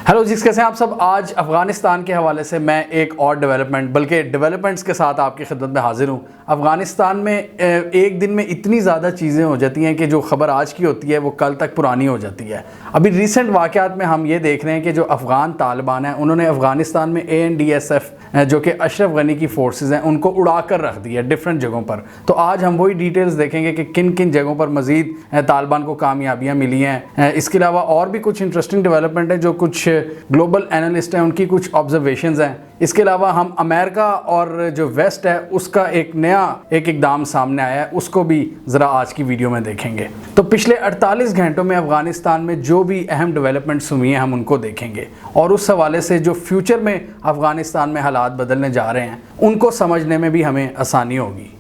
Hello जी, कैसे हैं आप सब। आज अफ़गानिस्तान के हवाले से मैं एक और डेवलपमेंट बल्कि डेवलपमेंट्स के साथ आपकी खिदमत में हाजिर हूँ। अफ़गानिस्तान में एक दिन में इतनी ज़्यादा चीज़ें हो जाती हैं कि जो ख़बर आज की होती है वो कल तक पुरानी हो जाती है। अभी रिसेंट वाक़यात में हम ये देख रहे हैं कि जो अफ़गान तालिबान हैं उन्होंने अफ़गानिस्तान में ANDSF जो कि अशरफ गनी की फोर्सेस हैं उनको उड़ा कर रख दिया डिफरेंट जगहों पर। तो आज हम वही डिटेल्स देखेंगे कि किन किन जगहों पर मज़ीद तालिबान को कामयाबियाँ मिली हैं। इसके अलावा और भी कुछ इंटरेस्टिंग डेवलपमेंट है जो कुछ ग्लोबल एनालिस्ट हैं उनकी कुछ ऑब्जर्वेशंस हैं। इसके अलावा हम अमेरिका और जो वेस्ट है उसका एक नया इक़दाम सामने आया है, उसको भी ज़रा आज की वीडियो में देखेंगे। तो पिछले 48 घंटों में अफ़गानिस्तान में जो भी अहम डेवलपमेंट्स हुई हैं हम उनको देखेंगे और उस हवाले से जो फ्यूचर में अफ़गानिस्तान में हालात बदलने जा रहे हैं उनको समझने में भी हमें आसानी होगी।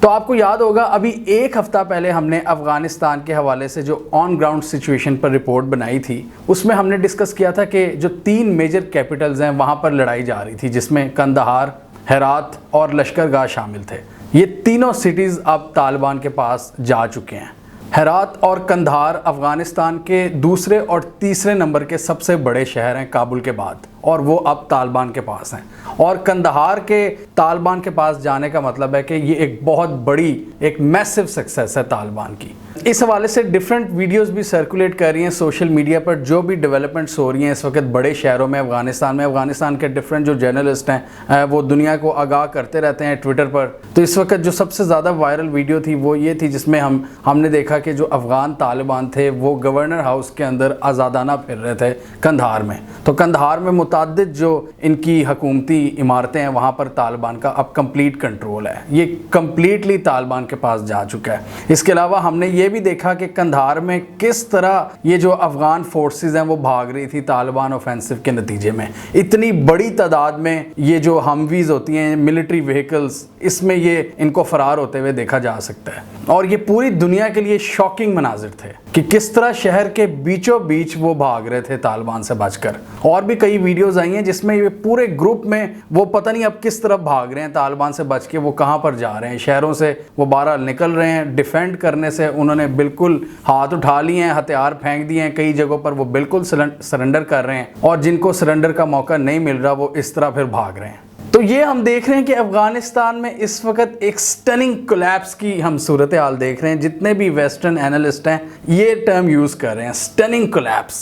तो आपको याद होगा अभी एक हफ़्ता पहले हमने अफ़गानिस्तान के हवाले से जो ऑन ग्राउंड सिचुएशन पर रिपोर्ट बनाई थी उसमें हमने डिस्कस किया था कि जो 3 मेजर कैपिटल्स हैं वहाँ पर लड़ाई जा रही थी जिसमें कंदहार, हेरात और लश्करगाह शामिल थे। ये तीनों सिटीज़ अब तालिबान के पास जा चुके हैं। हेरात और कंदहार अफ़गानिस्तान के दूसरे और तीसरे नंबर के सबसे बड़े शहर हैं काबुल के बाद, और वो अब तालिबान के पास हैं। और कंदहार के तालिबान के पास जाने का मतलब है कि ये एक बहुत बड़ी एक मैसिव सक्सेस है तालिबान की। इस हवाले से डिफरेंट वीडियोस भी सर्कुलेट कर रही हैं सोशल मीडिया पर, जो भी डेवलपमेंट्स हो रही हैं इस वक्त बड़े शहरों में अफ़गानिस्तान के डिफरेंट जो जर्नलिस्ट हैं वो दुनिया को आगाह करते रहते हैं ट्विटर पर। तो इस वक्त जो सबसे ज़्यादा वायरल वीडियो थी वो ये थी जिसमें हमने देखा कि जो अफ़गान तालिबान थे वो गवर्नर हाउस के अंदर आज़ादाना फिर रहे थे कंदहार में। तो कंदहार में मुताद्दिद जो इनकी हुकूमती इमारतें हैं वहाँ पर तालिबान का अब कंप्लीट कंट्रोल है, ये कंप्लीटली तालिबान के पास जा चुका है। इसके अलावा हमने ये भी देखा कि कंदहार में किस तरह ये जो अफ़गान फोर्सेस हैं वो भाग रही थी तालिबान ऑफेंसिव के नतीजे में। इतनी बड़ी तादाद में ये जो हमवीज होती हैं मिलिट्री व्हीकल्स, इसमें ये इनको फरार होते हुए देखा जा सकता है। और ये पूरी दुनिया के लिए शॉकिंग मनाजिर थे कि किस तरह शहर के बीचों बीच वो भाग रहे थे तालिबान से बचकर। और भी कई वीडियोस आई हैं जिसमें ये पूरे ग्रुप में वो पता नहीं अब किस तरफ भाग रहे हैं तालिबान से बच के, वो कहाँ पर जा रहे हैं। शहरों से वो बाहर निकल रहे हैं, डिफेंड करने से उन्होंने बिल्कुल हाथ उठा लिए हैं, हथियार फेंक दिए हैं। कई जगहों पर वो बिल्कुल सरेंडर कर रहे हैं और जिनको सरेंडर का मौका नहीं मिल रहा वो इस तरह फिर भाग रहे हैं। तो ये हम देख रहे हैं कि अफ़गानिस्तान में इस वक्त एक स्टनिंग कोलैप्स की हम सूरत हाल देख रहे हैं। जितने भी वेस्टर्न एनालिस्ट हैं ये टर्म यूज़ कर रहे हैं, स्टनिंग कोलैप्स।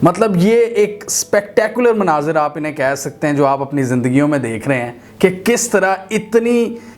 मतलब ये एक स्पेक्टेकुलर मनाजिर आप इन्हें कह सकते हैं जो आप अपनी ज़िंदगियों में देख रहे हैं कि किस तरह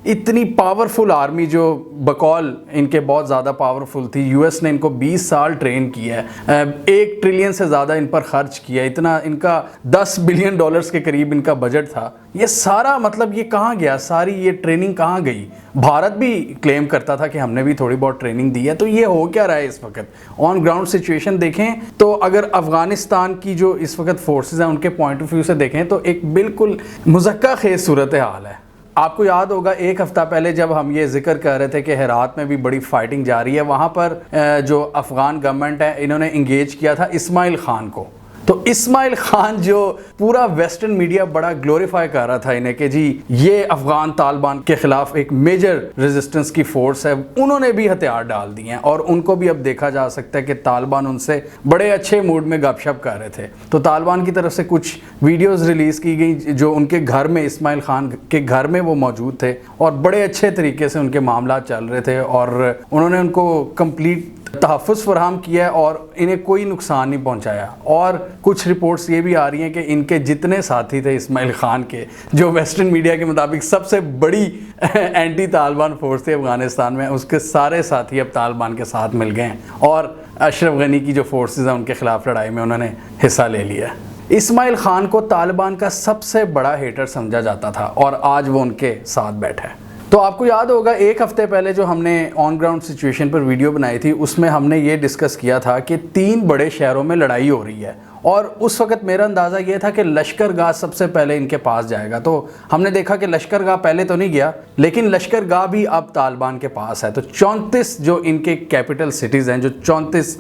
इतनी पावरफुल आर्मी जो बकौल इनके बहुत ज़्यादा पावरफुल थी, US ने इनको 20 साल ट्रेन किया है, 1 ट्रिलियन से ज़्यादा इन पर खर्च किया, इतना इनका $10 बिलियन के करीब इनका बजट था। ये सारा मतलब ये कहाँ गया, सारी ये ट्रेनिंग कहाँ गई। भारत भी क्लेम करता था कि हमने भी थोड़ी बहुत ट्रेनिंग दी है। तो ये हो क्या रहा है इस वक्त ऑन ग्राउंड सिचुएशन देखें तो अगर अफ़गानिस्तान की जो इस वक्त फोर्सेस हैं उनके पॉइंट ऑफ व्यू से देखें तो एक बिल्कुल मुज़क्का खेज़ सूरत हाल है। आपको याद होगा एक हफ़्ता पहले जब हम ये जिक्र कर रहे थे कि हेरात में भी बड़ी फाइटिंग जारी है, वहाँ पर जो अफ़गान गवर्नमेंट है इन्होंने इंगेज किया था इस्माइल खान को। तो इस्माइल खान जो पूरा वेस्टर्न मीडिया बड़ा ग्लोरीफाई कर रहा था इन्हें कि जी ये अफ़गान तालिबान के ख़िलाफ़ एक मेजर रेजिस्टेंस की फ़ोर्स है, उन्होंने भी हथियार डाल दिए हैं और उनको भी अब देखा जा सकता है कि तालिबान उनसे बड़े अच्छे मूड में गपशप कर रहे थे। तो तालिबान की तरफ से कुछ वीडियोज़ रिलीज़ की गई जो उनके घर में, इस्माइल खान के घर में वो मौजूद थे और बड़े अच्छे तरीके से उनके मामला चल रहे थे और उन्होंने उनको कंप्लीट तहफ़्फ़ुज़ फराहम किया और इन्हें कोई नुकसान नहीं पहुंचाया। और कुछ रिपोर्ट्स ये भी आ रही हैं कि इनके जितने साथी थे इस्माइल खान के, जो वेस्टर्न मीडिया के मुताबिक सबसे बड़ी एंटी तालिबान फोर्स थी अफ़गानिस्तान में, उसके सारे साथी अब तालिबान के साथ मिल गए हैं और अशरफ गनी की जो फोर्सेस हैं उनके ख़िलाफ़ लड़ाई में उन्होंने हिस्सा ले लिया। इस्माइल खान को तालिबान का सबसे बड़ा हेटर समझा जाता था और आज वो उनके साथ बैठा है। तो आपको याद होगा एक हफ़्ते पहले जो हमने ऑन ग्राउंड सिचुएशन पर वीडियो बनाई थी उसमें हमने ये डिस्कस किया था कि 3 बड़े शहरों में लड़ाई हो रही है और उस वक्त मेरा अंदाज़ा ये था कि लश्करगाह सबसे पहले इनके पास जाएगा। तो हमने देखा कि लश्करगाह पहले तो नहीं गया लेकिन लश्करगाह भी अब तालिबान के पास है। तो 34 जो इनके कैपिटल सिटीज़ हैं, जो 34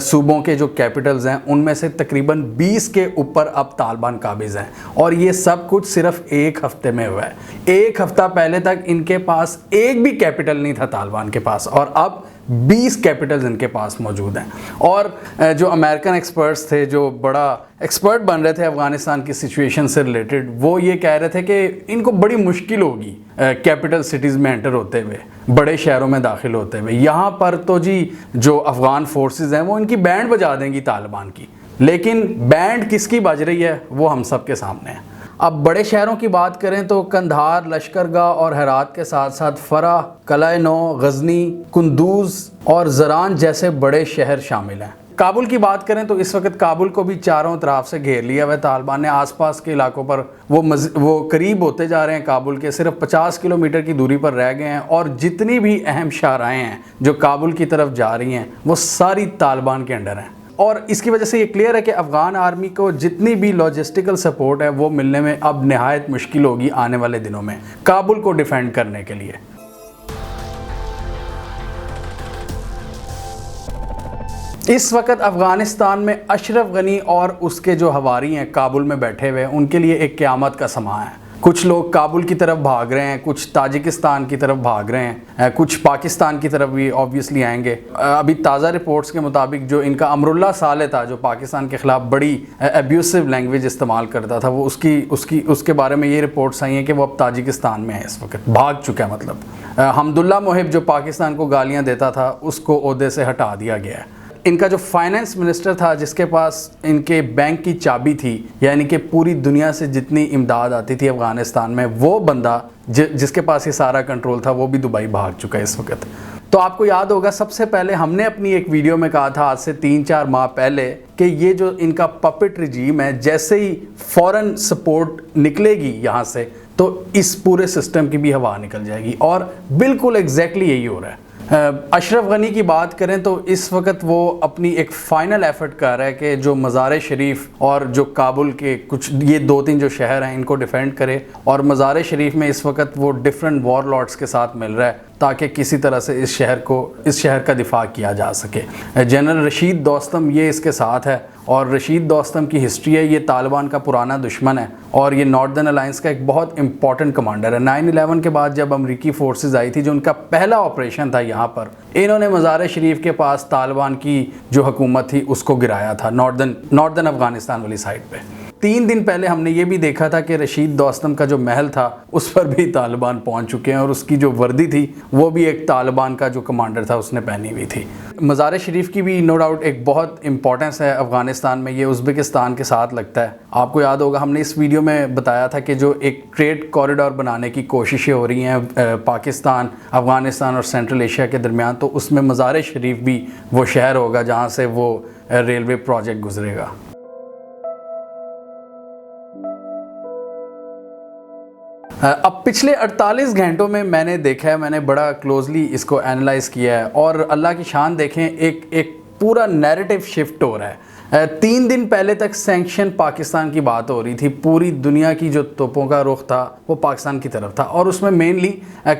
सूबों के जो कैपिटल्स हैं उनमें से तकरीबन 20 के ऊपर अब तालिबान काबिज़ हैं और ये सब कुछ सिर्फ एक हफ़्ते में हुआ है। एक हफ़्ता पहले तक इनके पास एक भी कैपिटल नहीं था तालिबान के पास और अब 20 कैपिटल्स इनके पास मौजूद हैं। और जो अमेरिकन एक्सपर्ट्स थे जो बड़ा एक्सपर्ट बन रहे थे अफ़गानिस्तान की सिचुएशन से रिलेटेड, वो ये कह रहे थे कि इनको बड़ी मुश्किल होगी कैपिटल सिटीज़ में एंटर होते हुए, बड़े शहरों में दाखिल होते हुए। यहाँ पर तो जी जो अफ़गान फोर्सेस हैं वो इनकी बैंड बजा देंगी तालिबान की, लेकिन बैंड किसकी बज रही है वो हम सब के सामने है। अब बड़े शहरों की बात करें तो कंधार, लश्करगाह और हेरात के साथ साथ फरा, कलायनो, गजनी, कुंदूज और जरान जैसे बड़े शहर शामिल हैं। काबुल की बात करें तो इस वक्त काबुल को भी चारों तरफ से घेर लिया हुआ है तालिबान ने। आसपास के इलाकों पर वो करीब होते जा रहे हैं काबुल के, सिर्फ 50 किलोमीटर की दूरी पर रह गए हैं। और जितनी भी अहम शाहराहें हैं जो काबुल की तरफ जा रही हैं वो सारी तालिबान के अंडर हैं। और इसकी वजह से ये क्लियर है कि अफ़गान आर्मी को जितनी भी लॉजिस्टिकल सपोर्ट है वो मिलने में अब नहायत मुश्किल होगी आने वाले दिनों में काबुल को डिफेंड करने के लिए। इस वक्त अफ़गानिस्तान में अशरफ गनी और उसके जो हवारी हैं काबुल में बैठे हुए, उनके लिए एक क़यामत का समा है। कुछ लोग काबुल की तरफ भाग रहे हैं, कुछ ताजिकिस्तान की तरफ भाग रहे हैं, कुछ पाकिस्तान की तरफ भी ऑब्वियसली आएंगे। अभी ताज़ा रिपोर्ट्स के मुताबिक जो इनका अमरुल्ला साले था जो पाकिस्तान के ख़िलाफ़ बड़ी एब्यूसिव लैंग्वेज इस्तेमाल करता था, वो उसके बारे में ये रिपोर्ट्स आई हैं कि वो अब ताजिकिस्तान में है, इस वक्त भाग चुका है। मतलब हमदुल्ला मोहिब जो पाकिस्तान को गालियाँ देता था उसको ओहदे से हटा दिया गया है। इनका जो फाइनेंस मिनिस्टर था जिसके पास इनके बैंक की चाबी थी, यानी कि पूरी दुनिया से जितनी इमदाद आती थी अफ़गानिस्तान में, वो बंदा जिसके पास ये सारा कंट्रोल था वो भी दुबई भाग चुका है इस वक्त। तो आपको याद होगा सबसे पहले हमने अपनी एक वीडियो में कहा था आज से 3-4 माह पहले कि ये जो इनका पपेट रिजीम है, जैसे ही फॉरेन सपोर्ट निकलेगी यहाँ से तो इस पूरे सिस्टम की भी हवा निकल जाएगी। और बिल्कुल एग्जैक्टली यही हो रहा है। अशरफ गनी की बात करें तो इस वक्त वो अपनी एक फ़ाइनल एफर्ट कर रहा है कि जो मज़ार शरीफ और जो काबुल के कुछ ये 2-3 जो शहर हैं इनको डिफेंड करे। और मज़ार शरीफ में इस वक्त वो डिफरेंट वॉर लॉर्ड्स के साथ मिल रहा है ताकि किसी तरह से इस शहर का दिफा किया जा सके। जनरल रशीद दोस्तम ये इसके साथ है और रशीद दोस्तम की हिस्ट्री है, ये तालिबान का पुराना दुश्मन है और ये नॉर्दर्न अलायंस का एक बहुत इंपॉर्टेंट कमांडर है। 9/11 के बाद जब अमरीकी फोर्सेस आई थी, जो उनका पहला ऑपरेशन था यहाँ पर, इन्होंने मज़ार शरीफ के पास तालिबान की जो हुकूमत थी उसको गिराया था नॉर्दर्न अफगानिस्तान वाली साइड पे। 3 दिन पहले हमने ये भी देखा था कि रशीद दोस्तम का जो महल था उस पर भी तालिबान पहुंच चुके हैं और उसकी जो वर्दी थी वो भी एक तालिबान का जो कमांडर था उसने पहनी हुई थी। मज़ार शरीफ की भी नो डाउट एक बहुत इंपॉर्टेंस है अफ़गानिस्तान में, ये उज़्बेकिस्तान के साथ लगता है। आपको याद होगा हमने इस वीडियो में बताया था कि जो एक ट्रेड कॉरिडोर बनाने की कोशिशें हो रही हैं पाकिस्तान, अफ़गानिस्तान और सेंट्रल एशिया के दरमियान, तो उसमें मज़ार शरीफ भी वो शहर होगा जहाँ से वो रेलवे प्रोजेक्ट गुजरेगा। अब पिछले 48 घंटों में मैंने देखा है, मैंने बड़ा क्लोजली इसको एनालाइज किया है और अल्लाह की शान देखें, एक पूरा नैरेटिव शिफ्ट हो रहा है। 3 दिन पहले तक सैंक्शन पाकिस्तान की बात हो रही थी, पूरी दुनिया की जो तोपों का रुख था वो पाकिस्तान की तरफ था और उसमें मेनली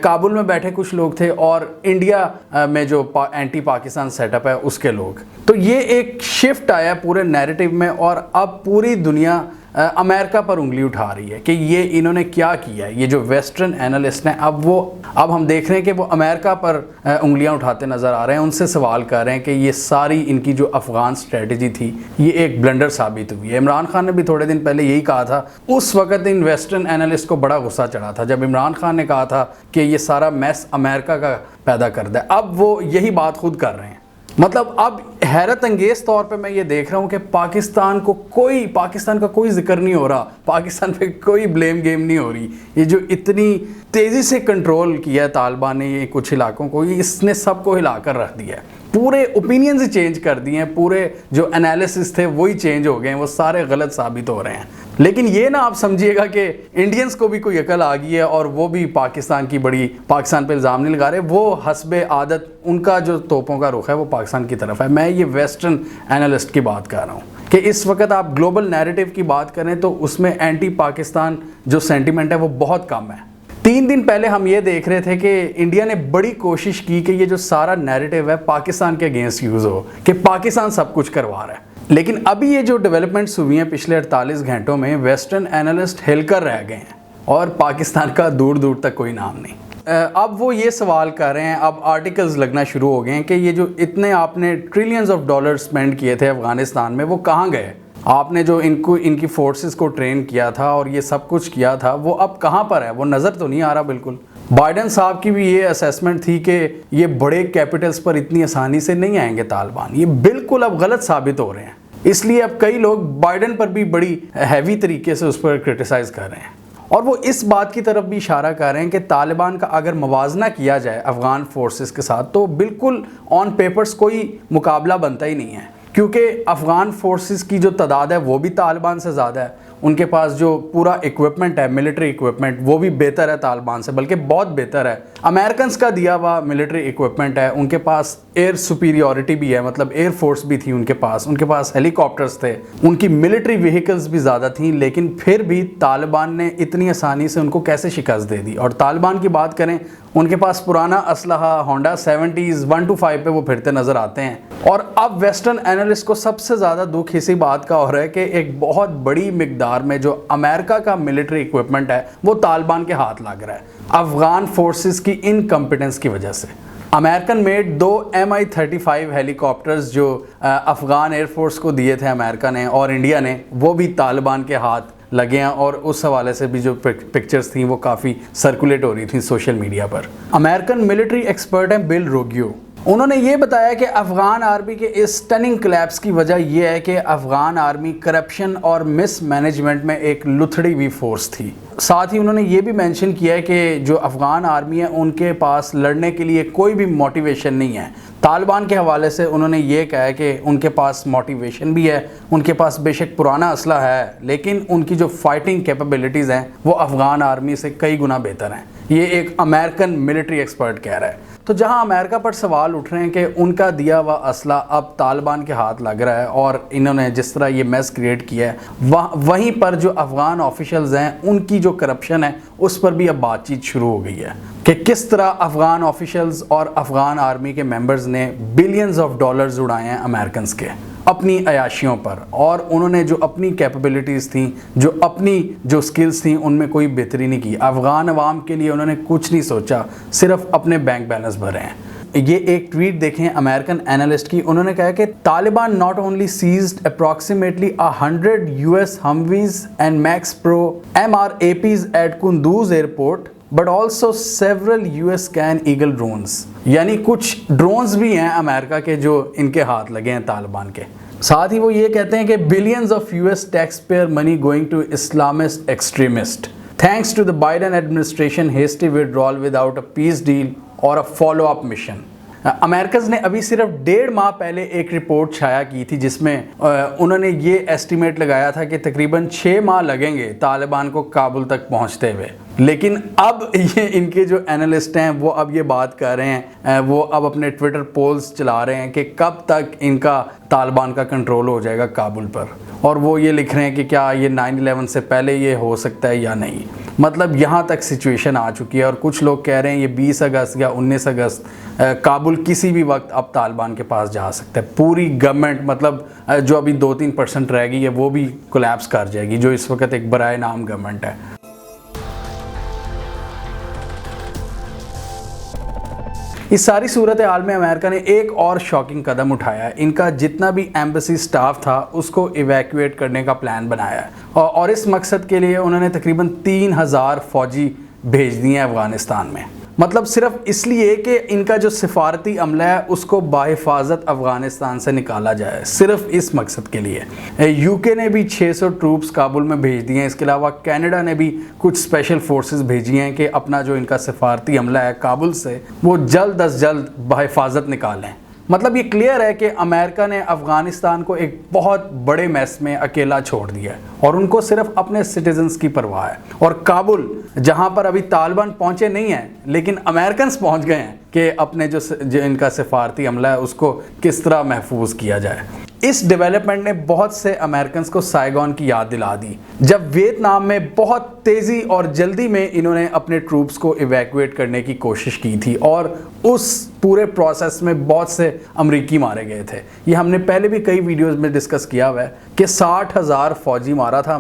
काबुल में बैठे कुछ लोग थे और इंडिया में जो एंटी पाकिस्तान सेटअप है उसके लोग। तो ये एक शिफ्ट आया पूरे नैरेटिव में और अब पूरी दुनिया अमेरिका पर उंगली उठा रही है कि ये इन्होंने क्या किया है। ये जो वेस्टर्न एनालिस्ट हैं अब हम देख रहे हैं कि वो अमेरिका पर उंगलियां उठाते नज़र आ रहे हैं, उनसे सवाल कर रहे हैं कि ये सारी इनकी जो अफ़गान स्ट्रेटजी थी ये एक ब्लंडर साबित हुई है। इमरान खान ने भी थोड़े दिन पहले यही कहा था। उस वक्त इन वेस्टर्न एनालिस्ट को बड़ा गुस्सा चढ़ा था जब इमरान खान ने कहा था कि ये सारा मैस अमेरिका का पैदा कर दिया। अब वो यही बात खुद कर रहे हैं। मतलब अब हैरत अंगेज़ तौर पे मैं ये देख रहा हूँ कि पाकिस्तान का कोई जिक्र नहीं हो रहा, पाकिस्तान पे कोई ब्लेम गेम नहीं हो रही। ये जो इतनी तेज़ी से कंट्रोल किया है तालिबान ने ये कुछ इलाकों को, इसने सबको हिला कर रख दिया है। पूरे ओपिनियंस ही चेंज कर दिए हैं, पूरे जो एनालिसिस थे वही चेंज हो गए हैं, वो सारे गलत साबित हो रहे हैं। लेकिन ये ना आप समझिएगा कि इंडियंस को भी कोई अकल आ गई है और वो भी पाकिस्तान पे इल्ज़ाम नहीं लगा रहे। वो हस्बे आदत उनका जो तोपों का रुख है वो पाकिस्तान की तरफ है। मैं ये वेस्टर्न एनालिस्ट की बात कर रहा हूँ कि इस वक्त आप ग्लोबल नैरेटिव की बात करें तो उसमें एंटी पाकिस्तान जो सेंटिमेंट है वो बहुत कम है। 3 दिन पहले हम ये देख रहे थे कि इंडिया ने बड़ी कोशिश की कि ये जो सारा नैरेटिव है पाकिस्तान के अगेंस्ट यूज़ हो, कि पाकिस्तान सब कुछ करवा रहा है। लेकिन अभी ये जो डेवलपमेंट्स हुई हैं पिछले 48 घंटों में, वेस्टर्न एनालिस्ट हिलकर रह गए हैं और पाकिस्तान का दूर दूर तक कोई नाम नहीं। अब वो ये सवाल कर रहे हैं, अब आर्टिकल्स लगना शुरू हो गए हैं कि ये जो इतने आपने ट्रिलियंस ऑफ डॉलर स्पेंड किए थे अफ़गानिस्तान में, वो कहाँ गए? आपने जो इनकी फोर्सेस को ट्रेन किया था और ये सब कुछ किया था, वो अब कहाँ पर है? वो नज़र तो नहीं आ रहा बिल्कुल। बाइडन साहब की भी ये असेसमेंट थी कि ये बड़े कैपिटल्स पर इतनी आसानी से नहीं आएंगे तालिबान। ये बिल्कुल अब गलत साबित हो रहे हैं। इसलिए अब कई लोग बाइडन पर भी बड़ी हैवी तरीके से उस पर क्रिटिसाइज़ कर रहे हैं और वो इस बात की तरफ भी इशारा कर रहे हैं कि तालिबान का अगर मुवाजना किया जाए अफ़गान फोर्सेस के साथ तो बिल्कुल ऑन पेपर्स कोई मुकाबला बनता ही नहीं है, क्योंकि अफ़गान फोर्सेस की जो तादाद है वो भी तालिबान से ज़्यादा है। उनके पास जो पूरा इक्विपमेंट है, मिलिट्री इक्विपमेंट, वो भी बेहतर है तालिबान से, बल्कि बहुत बेहतर है। अमेरिकन का दिया हुआ मिलिट्री इक्विपमेंट है, उनके पास एयर सुपीरियॉरिटी भी है, मतलब एयर फोर्स भी थी उनके पास हेलीकॉप्टर्स थे, उनकी मिलिट्री व्हीकल्स भी ज़्यादा थी, लेकिन फिर भी तालिबान ने इतनी आसानी से उनको कैसे शिकस्त दे दी। और तालिबान की बात करें, उनके पास पुराना असलहा होंडा 70s 125 पे वो फिरते नज़र आते हैं। और अब वेस्टर्न एनालिस्ट को सबसे ज़्यादा दुख इसी बात का हो रहा है कि एक बहुत बड़ी मिकदार में जो अमेरिका का मिलिट्री इक्विपमेंट है वो तालिबान के हाथ लग रहा है अफ़गान फोर्सेस की इनकम्पिटेंस की वजह से। अमेरिकन मेड 2 Mi-35 हेलीकॉप्टर्स जो अफ़गान एयरफोर्स को दिए थे अमेरिका ने और इंडिया ने, वो भी तालिबान के हाथ लगे हैं और उस हवाले से भी जो पिक्चर्स थी वो काफ़ी सर्कुलेट हो रही थी सोशल मीडिया पर। अमेरिकन मिलिट्री एक्सपर्ट हैं बिल रोगियो, उन्होंने ये बताया कि अफ़गान आर्मी के इस स्टनिंग क्लैप्स की वजह यह है कि अफ़गान आर्मी करप्शन और मिसमैनेजमेंट में एक लुथड़ी हुई फोर्स थी। साथ ही उन्होंने ये भी मेंशन किया है कि जो अफ़गान आर्मी है उनके पास लड़ने के लिए कोई भी मोटिवेशन नहीं है। तालिबान के हवाले से उन्होंने ये कहा है कि उनके पास मोटिवेशन भी है, उनके पास बेशक पुराना असला है, लेकिन उनकी जो फाइटिंग कैपेबिलिटीज़ हैं वो अफ़गान आर्मी से कई गुना बेहतर हैं। ये एक अमेरिकन मिलिट्री एक्सपर्ट कह रहा है। तो जहां अमेरिका पर सवाल उठ रहे हैं कि उनका दिया हुआ असला अब तालिबान के हाथ लग रहा है और इन्होंने जिस तरह ये मैस क्रिएट किया है, वहीं पर जो अफ़गान ऑफिशियल्स हैं उनकी जो करप्शन है उस पर भी अब बातचीत शुरू हो गई है कि किस तरह अफ़गान ऑफिशियल्स और अफ़गान आर्मी के मेंबर्स ने बिलियंस ऑफ डॉलर्स उड़ाए हैं अमेरिकन के अपनी अयाशियों पर, और उन्होंने जो अपनी कैपेबिलिटीज़ थी, जो अपनी जो स्किल्स थी, उनमें कोई बेहतरी नहीं की। अफ़गान अवाम के लिए उन्होंने कुछ नहीं सोचा, सिर्फ अपने बैंक बैलेंस भरे हैं। ये एक ट्वीट देखें अमेरिकन एनालिस्ट की, उन्होंने कहा कि Taliban not only seized approximately 100 US Humvees and Max Pro MRAPs at Kunduz airport but also several US Scan Eagle drones, यानी कुछ ड्रोन्स भी हैं अमेरिका के जो इनके हाथ लगे हैं तालिबान के। साथ ही वो ये कहते हैं कि billions of US tax payer money going to Islamist extremist thanks to the Biden administration hasty withdrawal without a peace deal और a follow up mission. American ने अभी सिर्फ 1.5 माह पहले एक रिपोर्ट छाया की थी जिसमें उन्होंने ये एस्टिमेट लगाया था कि तकरीबन 6 माह लगेंगे तालिबान को काबुल तक पहुंचते हुए, लेकिन अब ये इनके जो एनालिस्ट हैं वो अब ये बात कर रहे हैं, वो अब अपने ट्विटर पोल्स चला रहे हैं कि कब तक इनका तालिबान का कंट्रोल हो जाएगा काबुल पर, और वो ये लिख रहे हैं कि क्या ये 9/11 से पहले ये हो सकता है या नहीं। मतलब यहाँ तक सिचुएशन आ चुकी है और कुछ लोग कह रहे हैं ये 20 अगस्त या 19 अगस्त काबुल किसी भी वक्त अब तालिबान के पास जा सकता है। पूरी गवर्नमेंट, मतलब जो अभी 2-3% रह गई है वो भी कोलैप्स कर जाएगी, जो इस वक्त एक बराए नाम गवर्नमेंट है। इस सारी सूरत हाल में अमेरिका ने एक और शॉकिंग कदम उठाया है। इनका जितना भी एम्बेसी स्टाफ था उसको इवैक्यूएट करने का प्लान बनाया है और इस मकसद के लिए उन्होंने तकरीबन 3000 फौजी भेज दिए हैं अफ़गानिस्तान में। मतलब सिर्फ इसलिए कि इनका जो सिफारती अमला है उसको बाहिफाजत अफ़गानिस्तान से निकाला जाए, सिर्फ इस मकसद के लिए। यूके ने भी 600 ट्रूप्स काबुल में भेज दिए हैं। इसके अलावा कनाडा ने भी कुछ स्पेशल फोर्सेस भेजी हैं कि अपना जो इनका सिफारती अमला है काबुल से वो जल्द अज जल्द बाहिफाजत निकालें। मतलब ये क्लियर है कि अमेरिका ने अफ़गानिस्तान को एक बहुत बड़े मैस में अकेला छोड़ दिया है और उनको सिर्फ अपने सिटीजन्स की परवाह है। और काबुल, जहां पर अभी तालिबान पहुंचे नहीं हैं लेकिन अमेरिकन पहुंच गए हैं कि अपने जो इनका सिफारती अमला है उसको किस तरह महफूज किया जाए। इस डेवलपमेंट ने बहुत से अमेरिकन को साइगोन की याद दिला दी, जब वियतनाम में बहुत तेज़ी और जल्दी में इन्होंने अपने ट्रूप्स को इवैक्यूएट करने की कोशिश की थी और उस पूरे प्रोसेस में बहुत से अमरीकी मारे गए थे। ये हमने पहले भी कई वीडियोस में डिस्कस किया हुआ है कि 60,000 फौजी मारा था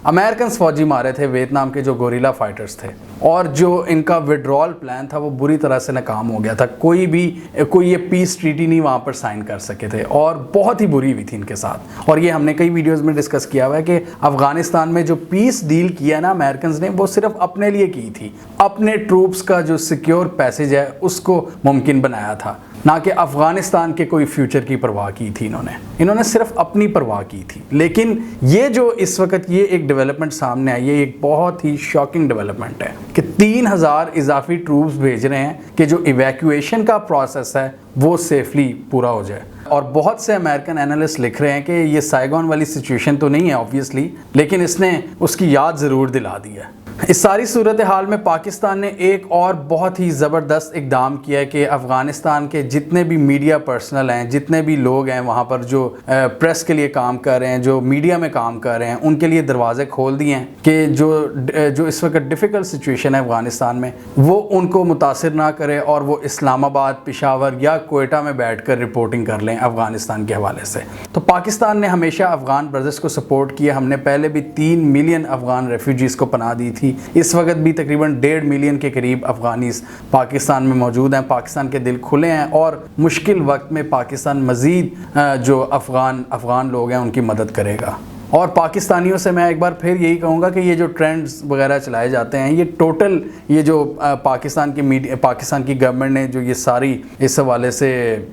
अमेरिकन्स फौजी मारे थे वियतनाम के जो गोरिल्ला फाइटर्स थे, और जो इनका विड्रॉल प्लान था वो बुरी तरह से नाकाम हो गया था। कोई ये पीस ट्रीटी नहीं वहाँ पर साइन कर सके थे और बहुत ही बुरी हुई थी इनके साथ। और ये हमने कई वीडियोस में डिस्कस किया हुआ है कि अफगानिस्तान में जो पीस डील किया ना अमेरिकन्स ने, वो सिर्फ अपने लिए की थी, अपने ट्रूप्स का जो सिक्योर पैसेज है उसको मुमकिन बनाया था, ना कि अफगानिस्तान के कोई फ्यूचर की परवाह की थी। इन्होंने सिर्फ अपनी परवाह की थी। लेकिन ये जो इस वक्त ये एक डेवलपमेंट सामने आई है, ये एक बहुत ही शॉकिंग डेवलपमेंट है कि 3,000 इजाफी ट्रूप्स भेज रहे हैं कि जो इवैक्यूएशन का प्रोसेस है वो सेफली पूरा हो जाए। और बहुत से अमेरिकन एनालिस्ट लिख रहे हैं कि ये साइगोन वाली सिचुएशन तो नहीं है ऑब्वियसली, लेकिन इसने उसकी याद ज़रूर दिला दी है। इस सारी सूरत हाल में पाकिस्तान ने एक और बहुत ही ज़बरदस्त इकदाम किया है कि अफ़गानिस्तान के जितने भी मीडिया पर्सनल हैं, जितने भी लोग हैं वहाँ पर जो प्रेस के लिए काम कर रहे हैं, जो मीडिया में काम कर रहे हैं, उनके लिए दरवाजे खोल दिए हैं कि जो इस वक्त डिफ़िकल्ट सिचुएशन है अफ़गानिस्तान में वो उनको मुतासिर ना करे और वो इस्लामाबाद, पेशावर या कोयटा में बैठ कर रिपोर्टिंग कर लें अफ़गानिस्तान के हवाले से। तो पाकिस्तान ने हमेशा अफ़गान ब्रदर्स को सपोर्ट किया। हमने पहले भी 3 मिलियन अफ़गान रेफ्यूजीज़ को पनाह दी थी। इस वक्त भी तकरीबन 1.5 मिलियन के करीब अफ़गानीज़ पाकिस्तान में मौजूद हैं। पाकिस्तान के दिल खुले हैं और मुश्किल वक्त में पाकिस्तान मज़ीद जो अफ़गान लोग हैं उनकी मदद करेगा। और पाकिस्तानियों से मैं एक बार फिर यही कहूँगा कि ये जो ट्रेंड्स वगैरह चलाए जाते हैं, ये टोटल ये जो पाकिस्तान की गवर्नमेंट ने जो ये सारी इस हवाले से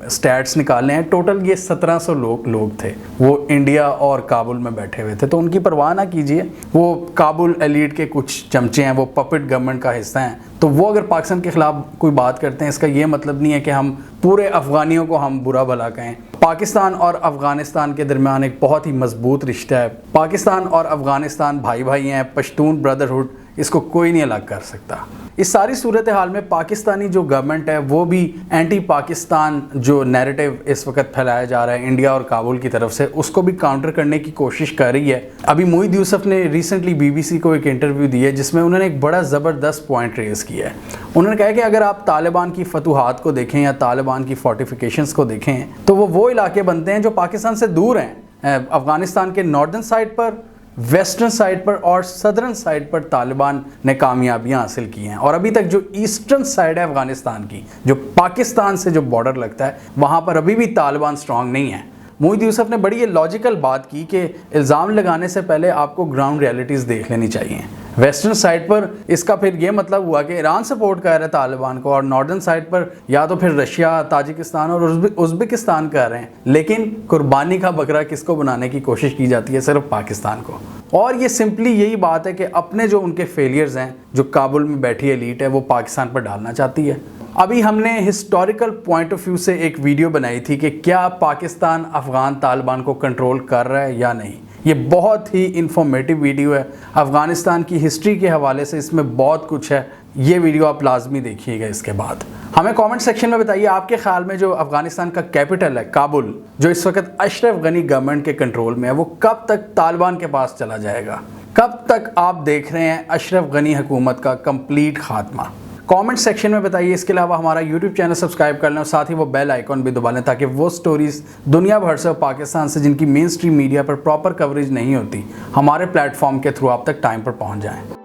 स्टैट्स निकाले हैं, टोटल ये 1700 लोग थे वो इंडिया और काबुल में बैठे हुए थे। तो उनकी परवाह ना कीजिए, वो काबुल एलीट के कुछ चमचे हैं, वो पपेट गवर्नमेंट का हिस्सा हैं। तो वो अगर पाकिस्तान के ख़िलाफ़ कोई बात करते हैं, इसका ये मतलब नहीं है कि हम पूरे अफ़गानियों को हम बुरा भला कहें। पाकिस्तान और अफ़गानिस्तान के दरमियान एक बहुत ही मजबूत रिश्ता है। पाकिस्तान और अफ़गानिस्तान भाई भाई हैं, पश्तून ब्रदरहुड, इसको कोई नहीं अलग कर सकता। इस सारी सूरत हाल में पाकिस्तानी जो गवर्नमेंट है वो भी एंटी पाकिस्तान जो नैरेटिव इस वक्त फैलाया जा रहा है इंडिया और काबुल की तरफ से, उसको भी काउंटर करने की कोशिश कर रही है। अभी मोहिद यूसुफ ने रिसेंटली BBC को एक इंटरव्यू दी है जिसमें उन्होंने एक बड़ा ज़बरदस्त पॉइंट रेज़ किया है। उन्होंने कहा कि अगर आप तालिबान की फतूहात को देखें या तालिबान की फोर्टिफिकेशंस को देखें तो वो इलाके बनते हैं जो पाकिस्तान से दूर हैं। अफ़गानिस्तान के नॉर्दर्न साइड पर, वेस्टर्न साइड पर और सदर्न साइड पर तालिबान ने कामयाबियां हासिल की हैं। और अभी तक जो ईस्टर्न साइड है अफ़गानिस्तान की, जो पाकिस्तान से जो बॉर्डर लगता है, वहाँ पर अभी भी तालिबान स्ट्रांग नहीं है। मोहिद यूसुफ ने बड़ी ये लॉजिकल बात की कि इल्ज़ाम लगाने से पहले आपको ग्राउंड रियलिटीज़ देख लेनी चाहिए। वेस्टर्न साइड पर इसका फिर ये मतलब हुआ कि ईरान सपोर्ट कर रहा है तालिबान को, और नॉर्दर्न साइड पर या तो फिर रशिया, ताजिकिस्तान और उज़्बेकिस्तान कर रहे हैं। लेकिन कुर्बानी का बकरा किसको बनाने की कोशिश की जाती है? सिर्फ पाकिस्तान को। और ये सिंपली यही बात है कि अपने जो उनके फेलियर्स हैं, जो काबुल में बैठी एलीट है, वो पाकिस्तान पर डालना चाहती है। अभी हमने हिस्टोरिकल पॉइंट ऑफ व्यू से एक वीडियो बनाई थी कि क्या पाकिस्तान अफ़गान तालिबान को कंट्रोल कर रहा है या नहीं। ये बहुत ही इंफॉर्मेटिव वीडियो है, अफ़गानिस्तान की हिस्ट्री के हवाले से इसमें बहुत कुछ है। ये वीडियो आप लाजमी देखिएगा। इसके बाद हमें कमेंट सेक्शन में बताइए आपके ख्याल में जो अफ़गानिस्तान का कैपिटल है काबुल, जो इस वक्त अशरफ गनी गवर्नमेंट के कंट्रोल में है, वो कब तक तालिबान के पास चला जाएगा? कब तक आप देख रहे हैं अशरफ गनी हुकूमत का कंप्लीट खात्मा? कमेंट सेक्शन में बताइए। इसके अलावा हमारा यूट्यूब चैनल सब्सक्राइब कर लें और साथ ही वो बेल आइकॉन भी दबा लें ताकि वो स्टोरीज़ दुनिया भर से और पाकिस्तान से जिनकी मेन स्ट्रीम मीडिया पर प्रॉपर कवरेज नहीं होती, हमारे प्लेटफॉर्म के थ्रू आप तक टाइम पर पहुंच जाएं।